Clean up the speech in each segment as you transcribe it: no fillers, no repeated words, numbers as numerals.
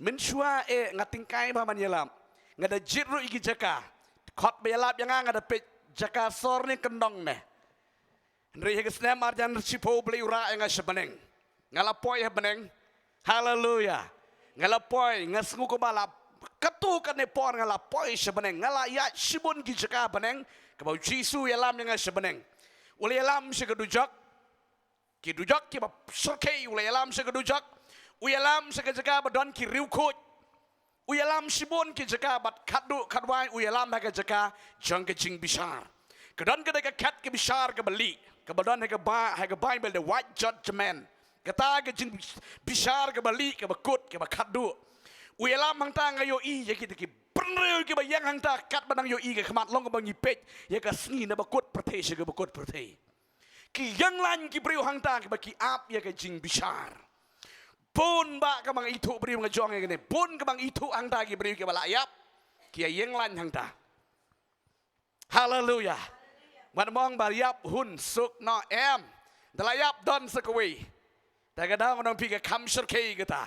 menshua ngatingkai ba manyelam ngada jiru igi jaka khot belap yang ngada pe jaka sor ni kendong ne ndri hegesne marjan chipo beli ura yang sebeneng ngalapoy beneng haleluya ngalapoy ngasngu ko balap katu kan ne por ngalapoy sebeneng ngala ya sibun gi jaka beneng kabau jisu yalam yang sebeneng ule yalam segedujak ki dujak ki ba serkei ule yalam segedujak uyalam sekejaga badon ki riukut uyalam sibon ki jaga bat kadu kadwai uyalam ha jaga jang ke jing bisar kedon ke kat ke bisar ke beli ke badon ha ke bible the white judgment kata ke jing bisar ke beli ke bakut ke bakadu uyalam hang ta ngayo i ye ki pernel ki bayang hang ta kat badang yo i ke khamat long ke bangi pej ye ke sngi na bakut prate se ke bakut prate ki yang lan ki priu hang ta ke baki ap ye ke jing bisar pun ba ka mang itu beri ngajong ngene pun ka mang itu hang ta ki beri ke balayap ki yeng lan hang ta haleluya man mong balayap hun suk no em dalayap don sekwe ta ga daw nong pi ka kam sur ke gata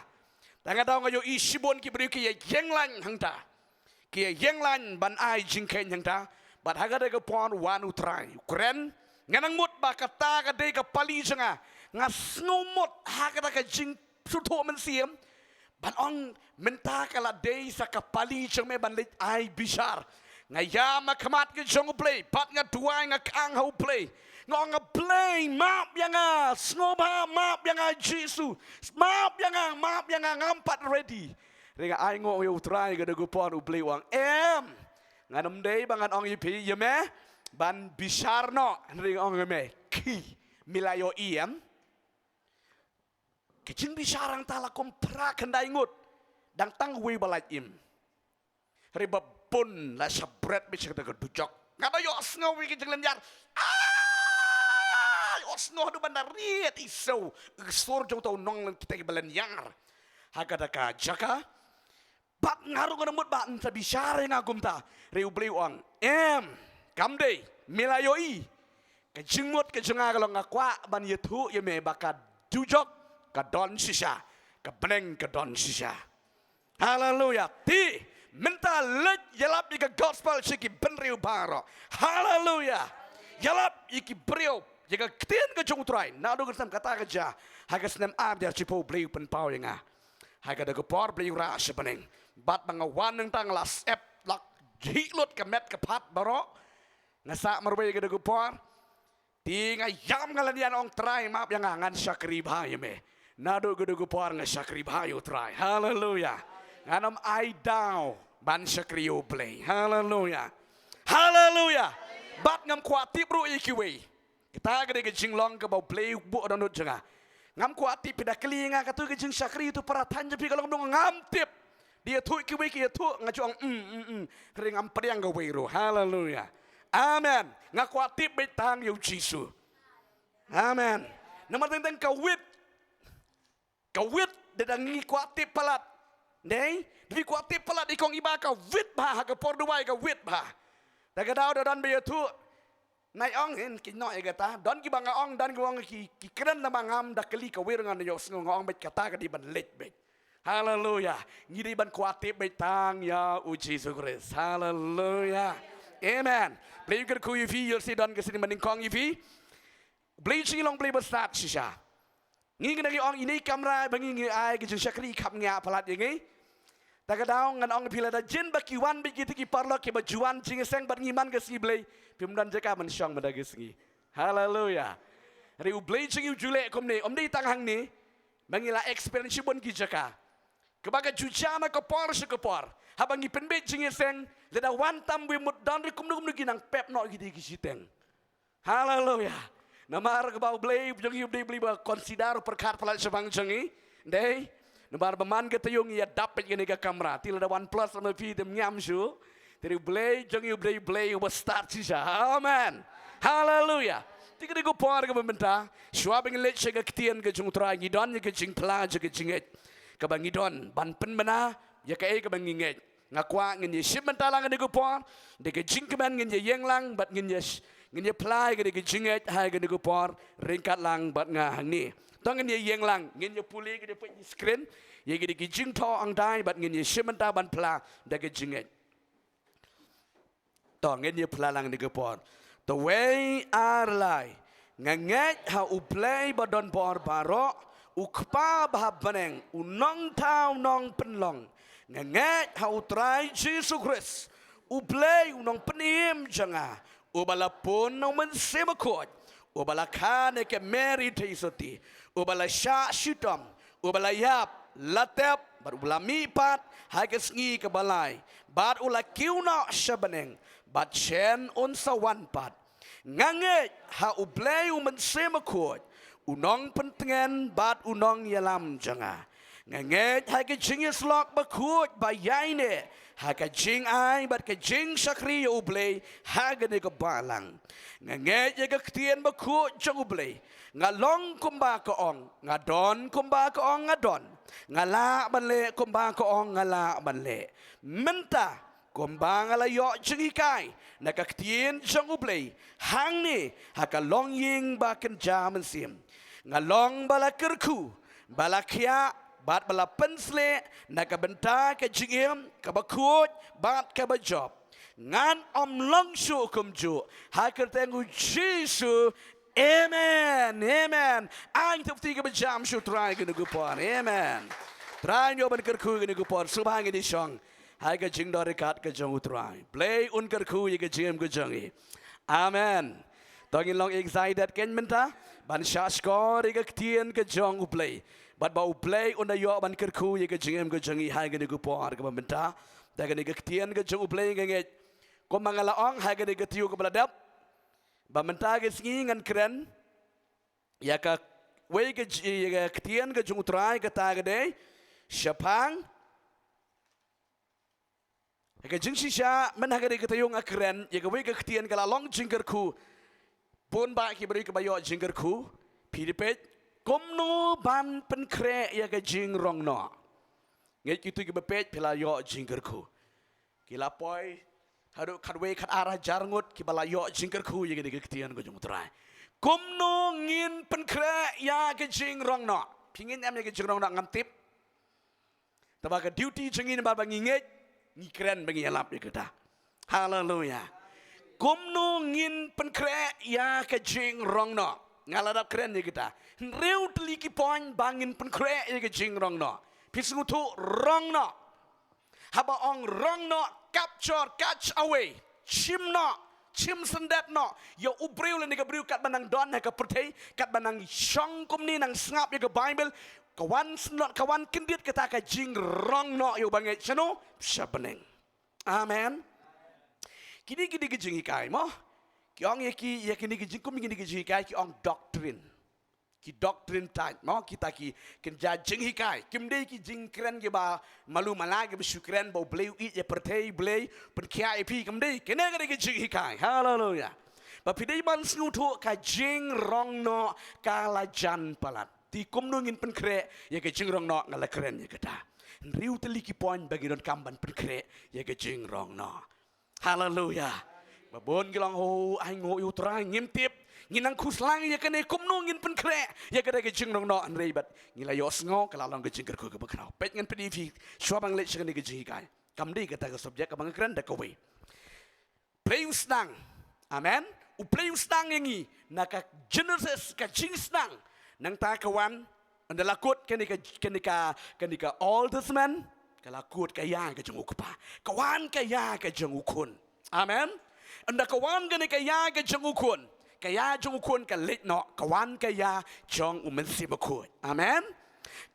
ta ga daw ngayo isibon ki beri ki yeng lan hang ta ki yeng lan ban ai jing ken hang ta bat haga de ka pon wanu trai kren nganang mut ba kata ka de ka pali janga ngasnumot haga ka jing suatu mensiam, ban ong mentah kala day sa kapali jeng me ban lit ay bisar, ngayama kamat ke jeng play, pat nga duay nga kang hau play, nga play map yang snobha map yang Jesu, map yang ngampat ready, ringa ay ngo yo try ga dagupon u play wang nganam day bangan ong ipi yeme ban bisar no, ringa ong yeme ki milayo iem. Kecing bisarang tala kompra kendai ngut dang tang wi balai im riba pun la sabret bisa kita gedujok ngada yo snow wi kecing lenjar yo snow du bandar riet iso sor jong tau nong kita belenjar hagada ka jaka bat ngaru ngamut ba enta bisare ngagum ta riu beli uang kamde milayoi kecing mut kecing kalau ngakwa ban yetu ye me bakat dujok kadon sisa kebeneng kadon sisa haleluya ti minta lej yalap ika gospel siki benriu baro haleluya yalap iki brio jika ketien ke jong trai na do kesam kata kerja hagas nem ab dia cipo brio pen pau yang haga de gopor brio ra sebeneng bat mangawan nang tang las ep lak hilut ke met ke pat baro ngasa marbe ke de gopor ti ngayam ngalanian ong trai maaf yang ngan syakri bhaye me nado gudu por nga sakri bayo try hallelujah nganam I down ban sakri play hallelujah hallelujah bat ngam kwati bro ikiwe kita gede ke jinglong ke bau play bu donut jenga ngam kwati pida kelinga katu ke jing sakri itu peratan jepi kalau dong ngam tip dia tu ikiwe ki tu ngajuang kering ngam priang ke wero hallelujah amen ngakwati betang yu jisu amen nomor tentang kawit kawit dedangi kuatip pelat, nei, di kuatip pelat ikong iba kawit bah ke porduai kawit bah, daga daw dan beya tu, nai ong hen kinoi egata, don ki banga ong dan gong ki keren na bangam dakeli kawir ngan yos ngong bet kata ka di ban let bet, haleluya, ngiri ban kuatip betang ya uji sukres, haleluya, amen, play ker ku yifi yelsi don kesini mending kong yifi, play silong play besat sisa. Ngi ngi ong ini kamera bangi ngi ai ke syakri kap ngya palat yengi tagadaw ngan ong pila da jin baki wan bi ki parlo ke bajuan jing seng bat ngiman ke siblei pimdan jeka man syang madagis ngi haleluya ri ublei jing jule komne omdei tanghang ni bangila experience bon ki jeka kebaga jujana ke por se ke por habangi penbe jing seng leda wan tam wi mud dan ri kumnu ginang pep no gidi ki siteng haleluya namar ke bau blay jong yu beli ba consider perkat pelat sebang jengi dei namar beman ke tayung ya dapat gini ke kamera til ada OnePlus sama pi dem nyam su dari blay jong yu blay was start sisa amen haleluya tiga digo por ke bementa suabing let sega ketien ke jong tra ngidon ke jing pla ke jinget ke bangidon ban pen bena ya ke ke banginget ngakwa ngin yeship mentalang digo por de ke jing keban ngin yeng lang bat ngin yes ngin apply ke de jinget hai ke de por ringkat lang bat nga ni tong ngin yeng lang ngin puli ke de screen ye gidi ki jing tho ang dai bat ngin ye shimenta ban pla da ke jinget to ngin ye pla lang ni ke por the way are lai nganget ha u play badon por baro u kpa ba baneng u nong tao nong penlong nganget ha u try Jesus Christ u play u nong penim janga u balapun nong men semakot u balakane ke Mary teisoti u balasha shitom u balayap latep bar ulami pat hages ngi ke balai bat ula kiuna shabaneng bat chen on sawan pat nganget ha u play u men semakot unong pentengen bat unong yalam janga nganget ha ke jing slok bakut bayaine ha ke jing ai bat ke jing sakri u play ha ke ne ke balang nganget ye ke tien bakut jang u play ngalong kumba ko ong ngadon kumba ko ong ngadon ngala banle kumba ko ong ngala banle menta kumba ngala yo jing kai nakakatien jang u play hang ni ha ka long ying ba kan jaman sim ngalong bala kerku bala kia bat bala pensle nakabenta ke jingim kabakut bat kabajob ngan long shu kumju hakir tengu Jesus amen amen ang tufti ke bejam shu try genu gupon amen try nyo ban kerku genu gupon subhang ni shong hai ke jing dore kat ke jong try play un kerku ye ke jim ke jongi amen tongin long excited ken menta ban shaskor ye ke tien ke jong uplay bat ba uplay unda yo ban kerku ye ke jingem ke jongi hai ke ku por ke menta da ke tien ke jong uplay nge ko mangala ong hai ke tiu ke beladap ba menta ke singi ngan kren ya ka we ke tien ke jong utrai ke ta ke de shapang ke jing shisha men ha ke tayung akren ye ke we ke tien ke la long jing kerku pun ba ki beri ke bayo jing kerku pidipet komno ban pen kre ya ke jing rong no ngai kitu ke bepet pela yo jing kerku kila poi hadu kadwe kat arah jarngut ki bala yo jing kerku ye ke tien ko jung trai komno ngin pen kre ya ke jing rong no pingin am ye ke jing rong no ngam tip taba ke duty jingin ba nginget ngi kren bangi alap ye kita haleluya kumno ngin penkre ya ke jing rong no ngaladap keren ni kita reu teliki poin bangin penkre ya ke jing rong no pisungu tu rong no haba ong rong no capture catch away chim sendet no yo ubreu le ni ke breu kat banang don ha ke pertei kat banang shong kum ni nang ngap ya ke bible kawan snot kawan kendit kata ke jing rong no yo bangai chano sabeneng amen kini ke jingi kai mo kiong ye kini ke jing kum kini ke jingi kai ki ong doctrine ki doctrine type mo kita ki kenja jingi kai kim dei ki jing kren ke ba malu malage be syukren bo bleu i ye pertei blei per kia ep kim dei kene ke jingi kai haleluya ba pidei ban snutu ka jing rong no kala jan palat ti kum nungin pen kre ye ke jing rong no ngala kren ye kata riu teliki poin bagi don kamban pen kre ye ke jing rong no haleluya babon gilang ho ai ngo yu tra ngimtip nginang kuslang ye kene kum nungin pen kre ye ke jing rong no an reibat ngila yo sngo kala long ke jing ko ke bakrau pet ngan pedi fi shwabang le chene ke jing kai kam dei kata ke subjek abang kren da ko we play stang amen u play stang ngi naka genesis ka jing stang nang ta kawan anda lakut kenika Old Testament kalakut kaya ke jeng ukpa kawan kaya ke jeng ukun amen anda kawan kenika ya ke jeng ukun kaya jeng ukun ka lit no kawan kaya jong umensimakut amen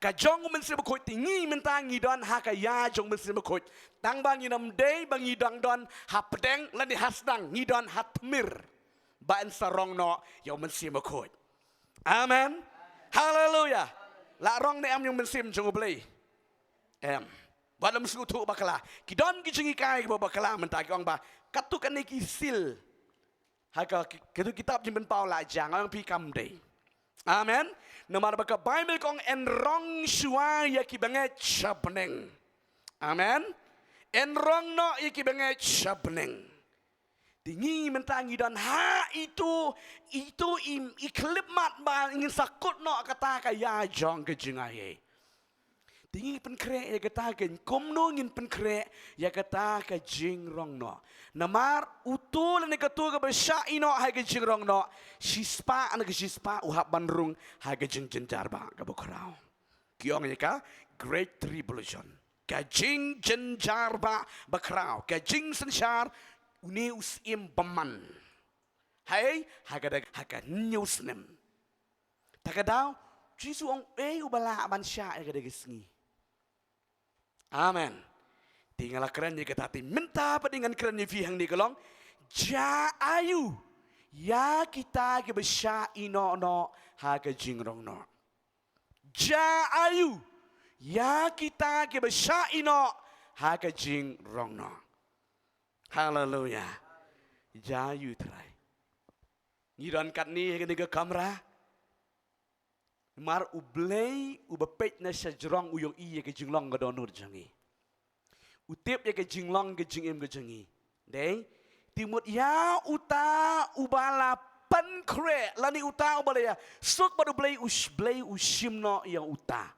ka jong umensimakut tingi mentangi don ha kaya jong umensimakut tang bang inam day bang idang don ha pedeng lani hasdang ngidon hatmir ba en sarong no yo umensimakut amen haleluya la rong ne am yung mensim jong ublay balam sutu bakala kidon ki jingi kai ba bakala mentai kong ba katukan ni kisil haka ketu kitab jimben pau la jang ang pi kam day amen nomar baka bible kong en rong shua ya ki banget chapneng amen en rong no ya ki banget chapneng tingi mentangi dan ha itu iklip mat ba ingin sakut no kata kaya jong ke jingaye Tinggi penkre ya kata gen komno ngin penkre ya kata ka jing rong no. Namar utul ni katua ka besya ino hai ka jing rong no. Shispa ana ka shispa uhap bandrung hai ka jing jenjar ba ka bokraw. Kiong ya ka Great Tribulation. Ka jing jenjar ba bakraw. Ka jing sensyar uni usim baman. Hai haka news nem. Takadaw Jisu ong ubala aban sya ya ka degesngi. Amen. Tinggallah keren ni kata minta dengan keren ni fihang ni kelong. Ja ayu. Ya kita ke besya ino no ha ke jingrong no. Ja ayu. Ya kita ke besya ino ha ke jingrong no. Haleluya. Ja ayu terai. Niran kat ni ke kamera. Mar ublay ubapet na sa jrong uyong iya ke jinglong ga donor jangi. Utip ya ke jinglong ke jingim ke jangi. Dei timut ya uta ubala pankre lani uta ubala ya suk pada blay ushim no yang uta.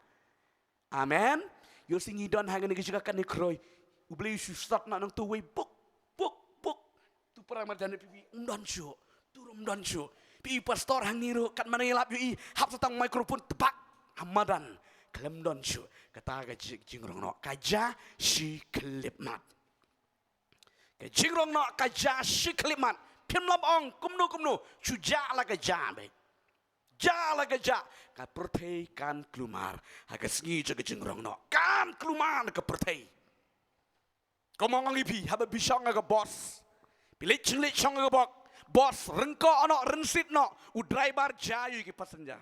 Amen. Yo singi don hangan ke juga kan ni kroy. Ublay sustat na nang tuway buk. Tu para marjane pipi undan syo. Turum dan syo. Pi pastor hang niru kat mana ilap yu hap setang mikrofon tepak hamadan kelem don syu kata ka jingrong no kaja si klipmat ka jingrong no kaja si klipmat pim lam ong kumno chuja la kaja be ja la kaja ka pertei kan klumar ha ka sngi je ka jingrong no kan klumar ka pertei komong ngipi ha ba bisong ka boss pilit chong ka bok Bos, rengko ono rensit no, udrai bar jayu ki pasenjar.